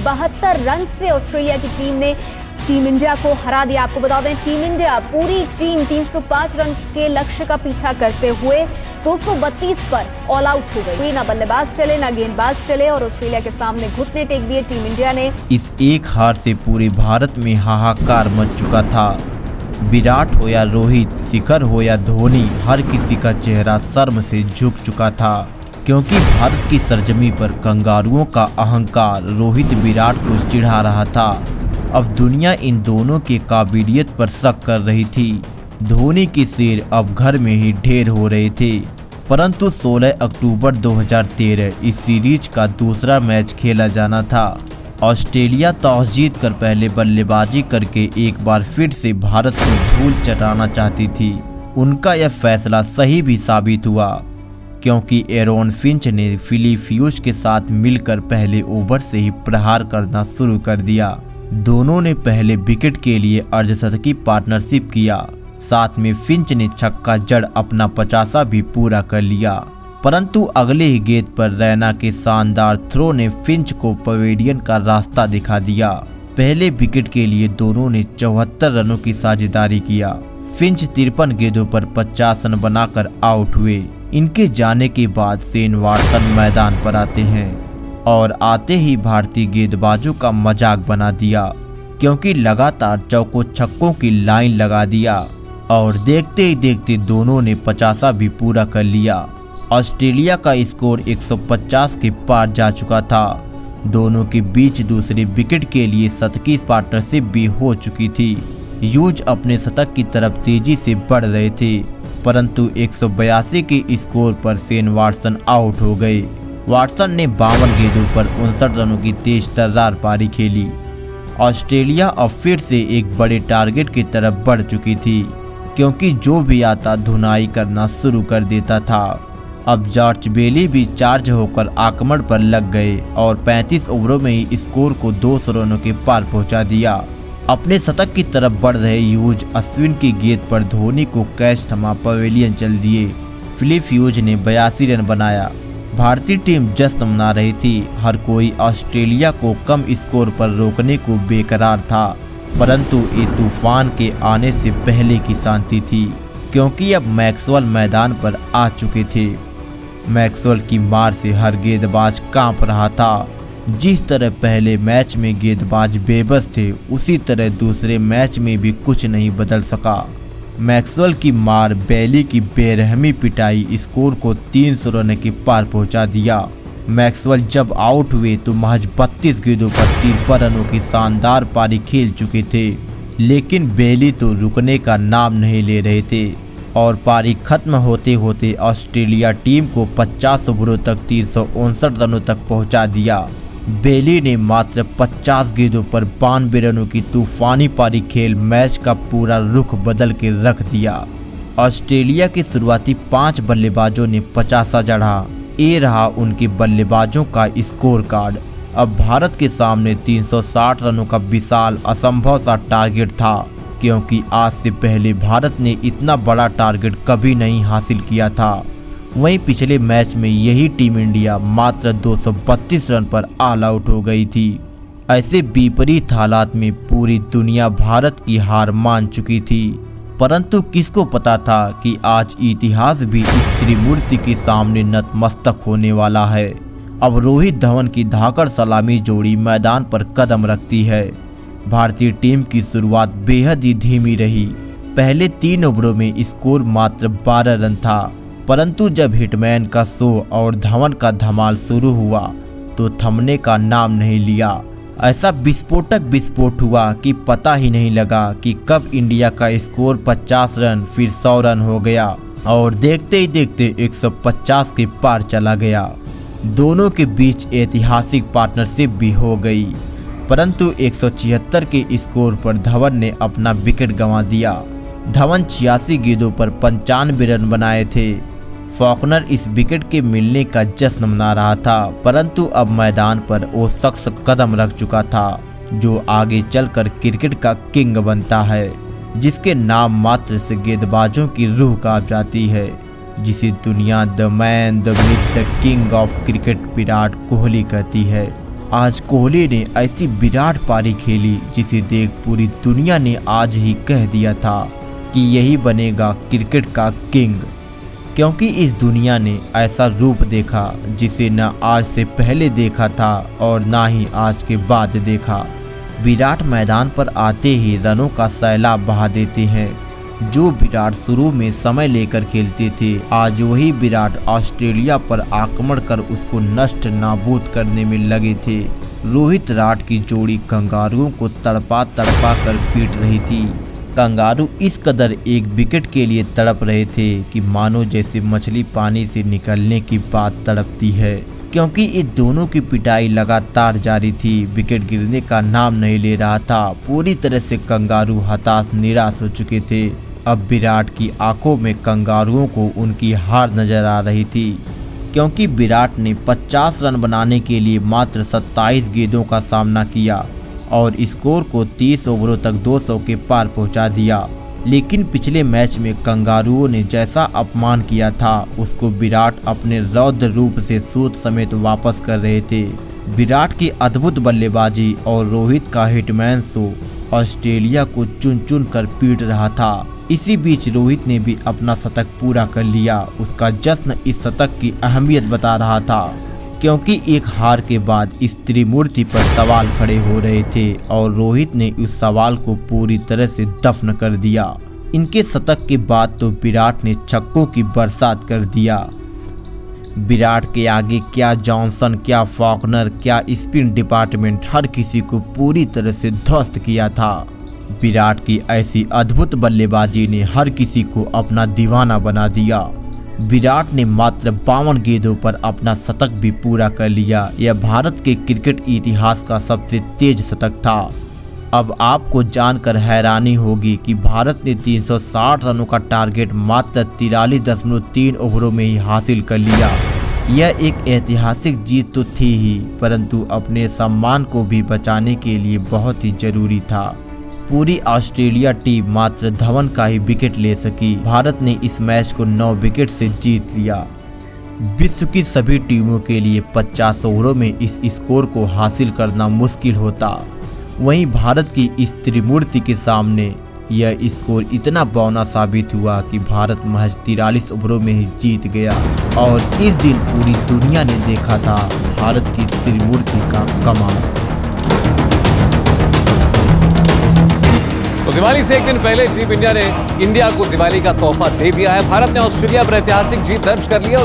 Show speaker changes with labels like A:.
A: 72 run से Australia की team ने टीम इंडिया को हरा दिया। आपको बता दें, टीम इंडिया पूरी टीम 305 रन के लक्ष्य का पीछा करते हुए 232 पर ऑल आउट हो गई। ना बल्लेबाज चले ना गेंदबाज चले और ऑस्ट्रेलिया के सामने घुटने टेक दिए टीम इंडिया ने।
B: इस एक हार से पूरे भारत में हाहाकार मच चुका था। विराट हो या रोहित, शिखर हो या धोनी, हर किसी का चेहरा शर्म से झुक चुका था, क्योंकि भारत की सरजमी पर कंगारुओं का अहंकार रोहित विराट को चिढ़ा रहा था। अब दुनिया इन दोनों की काबिलियत पर शक कर रही थी। धोनी के शेर अब घर में ही ढेर हो रहे थे। परंतु 16 अक्टूबर 2013 इस सीरीज का दूसरा मैच खेला जाना था। ऑस्ट्रेलिया टॉस जीतकर पहले बल्लेबाजी करके एक बार फिर से भारत को धूल चटाना चाहती थी। उनका यह फैसला सही भी साबित हुआ, क्योंकि एरोन फिंच ने फिलिप ह्यूज के साथ मिलकर पहले ओवर से ही प्रहार करना शुरू कर दिया। दोनों ने पहले विकेट के लिए अर्धशतकी पार्टनरशिप किया। साथ में फिंच ने छक्का जड़ अपना 50 भी पूरा कर लिया। परंतु अगले ही गेंद पर रैना के शानदार थ्रो ने फिंच को पवेलियन का रास्ता दिखा दिया। पहले विकेट के लिए दोनों ने 74 रनों की साझेदारी किया। फिंच 53 गेंदों पर 50 रन बनाकर आउट हुए। इनके जाने के बाद शेन वाटसन मैदान पर आते हैं और आते ही भारतीय गेंदबाजों का मजाक बना दिया, क्योंकि लगातार चौकों छक्कों की लाइन लगा दिया और देखते ही देखते दोनों ने 50 भी पूरा कर लिया। ऑस्ट्रेलिया का स्कोर 150 के पार जा चुका था। दोनों के बीच दूसरे विकेट के लिए शतकीय पार्टनरशिप भी हो चुकी थी। ह्यूज अपने शतक की तरफ तेजी से बढ़ रहे थे, परंतु 182 के स्कोर पर शेन वाटसन आउट हो गए। वाटसन ने 52 गेंदों पर 59 रनों की तेज तर्रार पारी खेली। ऑस्ट्रेलिया अब फिर से एक बड़े टारगेट की तरफ बढ़ चुकी थी, क्योंकि जो भी आता धुनाई करना शुरू कर देता था। अब जॉर्ज बेली भी चार्ज होकर आक्रमण पर लग गए और 35 ओवरों में ही स्कोर को 200 रनों के पार पहुंचा दिया। अपने शतक की तरफ बढ़ रहे ह्यूज अश्विन की गेंद पर धोनी को कैच थमा पवेलियन चल दिए। फिलिप ह्यूज ने 82 रन बनाया। भारतीय टीम जश्न मना रही थी। हर कोई ऑस्ट्रेलिया को कम स्कोर पर रोकने को बेकरार था, परंतु ये तूफान के आने से पहले की शांति थी, क्योंकि अब मैक्सवेल मैदान पर आ चुके थे। मैक्सवेल की मार से हर गेंदबाज कांप रहा था। जिस तरह पहले मैच में गेंदबाज बेबस थे, उसी तरह दूसरे मैच में भी कुछ नहीं बदल सका। मैक्सवेल की मार, बेली की बेरहमी पिटाई स्कोर को 300 रन के पार पहुंचा दिया। मैक्सवेल जब आउट हुए तो महज 32 गेंदों पर 53 रनों की शानदार पारी खेल चुके थे, लेकिन बेली तो रुकने का नाम नहीं ले रहे थे और पारी खत्म होते होते ऑस्ट्रेलिया टीम को 50 ओवरों तक 359 रनों तक पहुंचा दिया। बेली ने मात्र 50 गेंदों पर 92 रनों की तूफानी पारी खेल मैच का पूरा रुख बदल के रख दिया। ऑस्ट्रेलिया के शुरुआती 5 बल्लेबाजों ने 50 जड़ा। ये रहा उनके बल्लेबाजों का स्कोर कार्ड। अब भारत के सामने 360 रनों का विशाल असंभव सा टारगेट था, क्योंकि आज से पहले भारत ने इतना बड़ा टारगेट कभी नहीं हासिल किया था। वहीं पिछले मैच में यही टीम इंडिया मात्र 232 रन पर ऑल आउट हो गई थी। ऐसे विपरीत हालात में पूरी दुनिया भारत की हार मान चुकी थी, परंतु किसको पता था कि आज इतिहास भी इस त्रिमूर्ति के सामने नतमस्तक होने वाला है। अब रोहित धवन की धाकड़ सलामी जोड़ी मैदान पर कदम रखती है। भारतीय टीम की शुरुआत बेहद ही धीमी रही। पहले 3 ओवरों में स्कोर मात्र 12 रन था, परंतु जब हिटमैन का शो और धवन का धमाल शुरू हुआ तो थमने का नाम नहीं लिया। ऐसा विस्फोटक विस्फोट हुआ कि पता ही नहीं लगा कि कब इंडिया का स्कोर 50 रन फिर 100 रन हो गया और देखते ही देखते 150 के पार चला गया। दोनों के बीच ऐतिहासिक पार्टनरशिप भी हो गई, परंतु 176 के स्कोर पर धवन ने अपना विकेट गंवा दिया। धवन 86 गेंदों पर 95 रन बनाए थे। फॉकनर इस विकेट के मिलने का जश्न मना रहा था, परंतु अब मैदान पर वो शख्स कदम रख चुका था जो आगे चलकर क्रिकेट का किंग बनता है, जिसके नाम मात्र से गेंदबाजों की रूह कांप जाती है, जिसे दुनिया the man the myth the king of cricket Virat Kohli कहती है। आज कोहली ने ऐसी विराट पारी खेली जिसे देख पूरी दुनिया ने आज ही कह दिया था कि यही बनेगा क्रिकेट का किंग, क्योंकि इस दुनिया ने ऐसा रूप देखा जिसे न आज से पहले देखा था और ना ही आज के बाद देखा। विराट मैदान पर आते ही रनों का सैलाब बहा देते हैं। जो विराट शुरू में समय लेकर खेलते थे, आज वही विराट ऑस्ट्रेलिया पर आक्रमण कर उसको नष्ट नाबूद करने में लगे थे। रोहित राठ की जोड़ी कंगारुओं को तड़पा तड़पा कर पीट रही थी। कंगारू इस कदर एक विकेट के लिए तड़प रहे थे कि मानो जैसे मछली पानी से निकलने की बात तड़पती है, क्योंकि इन दोनों की पिटाई लगातार जारी थी। विकेट गिरने का नाम नहीं ले रहा था। पूरी तरह से कंगारू हताश निराश हो चुके थे। अब विराट की आंखों में कंगारुओं को उनकी हार नजर आ रही थी, क्योंकि विराट ने 50 रन बनाने के लिए मात्र 27 गेंदों का सामना किया और स्कोर को 30 ओवरों तक 200 के पार पहुंचा दिया। लेकिन पिछले मैच में कंगारुओं ने जैसा अपमान किया था, उसको विराट अपने रौद्र रूप से सूत समेत वापस कर रहे थे। विराट की अद्भुत बल्लेबाजी और रोहित का हिटमैन शो ऑस्ट्रेलिया को चुन चुन कर पीट रहा था। इसी बीच रोहित ने भी अपना शतक पूरा कर लिया। उसका जश्न इस शतक की अहमियत बता रहा था, क्योंकि एक हार के बाद इस त्रिमूर्ति पर सवाल खड़े हो रहे थे और रोहित ने उस सवाल को पूरी तरह से दफन कर दिया। इनके शतक के बाद तो विराट ने छक्कों की बरसात कर दिया। विराट के आगे क्या जॉनसन, क्या फॉकनर, क्या स्पिन डिपार्टमेंट, हर किसी को पूरी तरह से ध्वस्त किया था। विराट की ऐसी अद्भुत बल्लेबाजी ने हर किसी को अपना दीवाना बना दिया। विराट ने मात्र 52 गेंदों पर अपना शतक भी पूरा कर लिया। यह भारत के क्रिकेट इतिहास का सबसे तेज शतक था। अब आपको जानकर हैरानी होगी कि भारत ने 360 रनों का टारगेट मात्र 43.3 ओवरों में ही हासिल कर लिया। यह एक ऐतिहासिक जीत तो थी ही, परंतु अपने सम्मान को भी बचाने के लिए बहुत ही जरूरी था। पूरी ऑस्ट्रेलिया टीम मात्र धवन का ही विकेट ले सकी। भारत ने इस मैच को 9 विकेट से जीत लिया। विश्व की सभी टीमों के लिए 50 ओवरों में इस स्कोर को हासिल करना मुश्किल होता। वहीं भारत की इस त्रिमूर्ति के सामने यह स्कोर इतना बौना साबित हुआ कि भारत महज 43 ओवरों में ही जीत गया। और इस दिन पूरी दुनिया ने देखा था भारत की त्रिमूर्ति का कमाल।
C: तो दिवाली से एक दिन पहले टीम इंडिया ने इंडिया को दिवाली का तोहफा दे दिया है। भारत ने ऑस्ट्रेलिया पर ऐतिहासिक जीत दर्ज कर ली है और